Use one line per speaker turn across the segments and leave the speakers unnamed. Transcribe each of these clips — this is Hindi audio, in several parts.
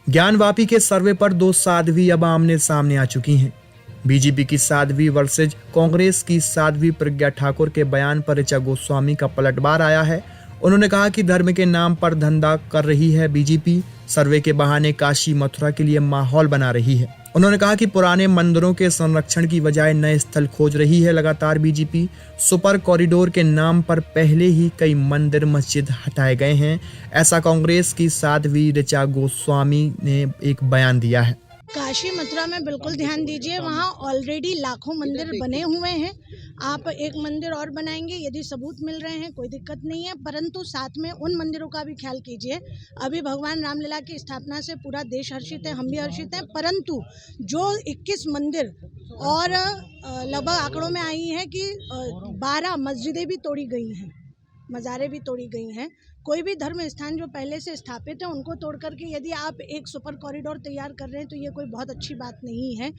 ज्ञानवापी के सर्वे पर दो साध्वी अब आमने सामने आ चुकी हैं। बीजेपी की साध्वी वर्सेज कांग्रेस की साध्वी प्रज्ञा ठाकुर के बयान पर ऋचा गोस्वामी का पलटवार आया है। उन्होंने कहा कि धर्म के नाम पर धंधा कर रही है बीजेपी, सर्वे के बहाने काशी मथुरा के लिए माहौल बना रही है। उन्होंने कहा कि पुराने मंदिरों के संरक्षण की बजाय नए स्थल खोज रही है लगातार बीजेपी। सुपर कॉरिडोर के नाम पर पहले ही कई मंदिर मस्जिद हटाए गए हैं, ऐसा कांग्रेस की साध्वी ऋचा गोस्वामी ने एक बयान दिया है।
काशी मथुरा में बिल्कुल ध्यान दीजिए, वहाँ ऑलरेडी लाखों मंदिर बने हुए हैं। आप एक मंदिर और बनाएंगे यदि सबूत मिल रहे हैं कोई दिक्कत नहीं है, परंतु साथ में उन मंदिरों का भी ख्याल कीजिए। अभी भगवान रामलीला की स्थापना से पूरा देश हर्षित है, हम भी हर्षित हैं, परंतु जो 21 मंदिर और लगभग आंकड़ों में आई है कि 12 मस्जिदें भी तोड़ी गई हैं, मज़ारें भी तोड़ी गई हैं। कोई भी धर्म स्थान जो पहले से स्थापित है उनको तोड़ करके यदि आप एक सुपर कॉरिडोर तैयार कर रहे हैं तो ये कोई बहुत अच्छी बात नहीं है।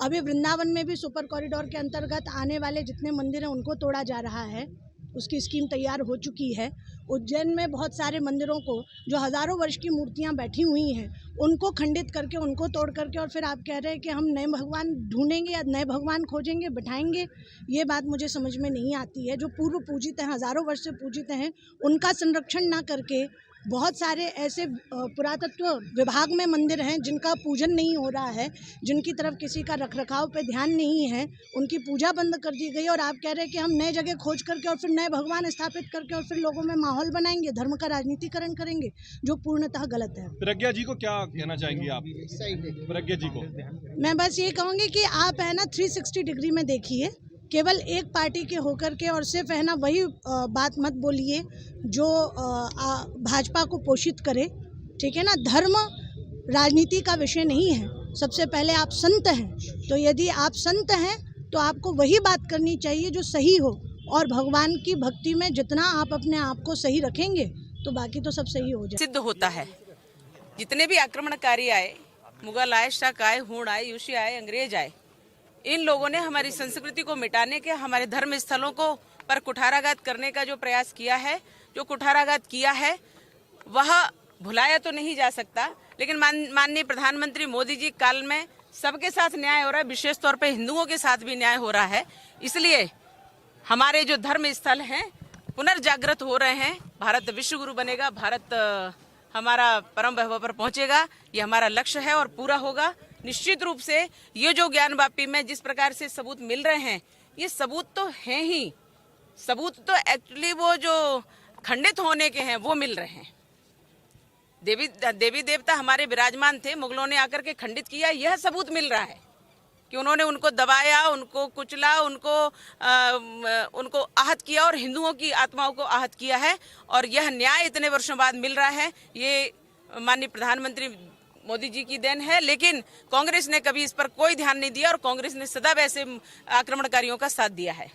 अभी वृंदावन में भी सुपर कॉरिडोर के अंतर्गत आने वाले जितने मंदिर हैं उनको तोड़ा जा रहा है, उसकी स्कीम तैयार हो चुकी है। उज्जैन में बहुत सारे मंदिरों को जो हज़ारों वर्ष की मूर्तियां बैठी हुई हैं उनको खंडित करके, उनको तोड़ करके, और फिर आप कह रहे हैं कि हम नए भगवान ढूंढेंगे या नए भगवान खोजेंगे, बैठाएंगे। ये बात मुझे समझ में नहीं आती है। जो पूर्व पूजित हैं, हज़ारों वर्ष से पूजित हैं, उनका संरक्षण ना करके बहुत सारे ऐसे पुरातत्व विभाग में मंदिर हैं जिनका पूजन नहीं हो रहा है, जिनकी तरफ किसी का रखरखाव पे ध्यान नहीं है, उनकी पूजा बंद कर दी गई, और आप कह रहे हैं कि हम नए जगह खोज करके और फिर नए भगवान स्थापित करके और फिर लोगों में माहौल बनाएंगे, धर्म का राजनीतिकरण करेंगे, जो पूर्णतः गलत है।
प्रज्ञा जी को क्या कहना चाहेंगी आप? प्रज्ञा जी को
मैं बस ये कहूँगी कि आप है ना 360 डिग्री में देखिए, केवल एक पार्टी के होकर के और सिर्फ है ना वही बात मत बोलिए जो भाजपा को पोषित करे, ठीक है ना। धर्म राजनीति का विषय नहीं है। सबसे पहले आप संत हैं, तो यदि आप संत हैं तो आपको वही बात करनी चाहिए जो सही हो, और भगवान की भक्ति में जितना आप अपने आप को सही रखेंगे तो बाकी तो सब सही हो जाए।
सिद्ध होता है जितने भी आक्रमणकारी आए, मुगल आए, शक आए, हूण आए, यूशी आए, अंग्रेज आए, इन लोगों ने हमारी संस्कृति को मिटाने के, हमारे धर्म स्थलों को पर कुठाराघात करने का जो प्रयास किया है, जो कुठाराघात किया है वह भुलाया तो नहीं जा सकता। लेकिन माननीय प्रधानमंत्री मोदी जी काल में सबके साथ न्याय हो रहा है, विशेष तौर पे हिंदुओं के साथ भी न्याय हो रहा है। इसलिए हमारे जो धर्म स्थल हैं पुनर्जागृत हो रहे हैं। भारत विश्व गुरु बनेगा, भारत हमारा परम वैभव पर पहुंचेगा, ये हमारा लक्ष्य है और पूरा होगा निश्चित रूप से। ये जो ज्ञानवापी में जिस प्रकार से सबूत मिल रहे हैं, ये सबूत तो हैं ही, सबूत तो एक्चुअली वो जो खंडित होने के हैं वो मिल रहे हैं। देवी देवता हमारे विराजमान थे, मुगलों ने आकर के खंडित किया, यह सबूत मिल रहा है कि उन्होंने उनको दबाया, उनको कुचला, उनको आहत किया और हिंदुओं की आत्माओं को आहत किया है। और यह न्याय इतने वर्षों बाद मिल रहा है, ये माननीय प्रधानमंत्री मोदी जी की देन है। लेकिन कांग्रेस ने कभी इस पर कोई ध्यान नहीं दिया और कांग्रेस ने सदा वैसे आक्रमणकारियों का साथ दिया है।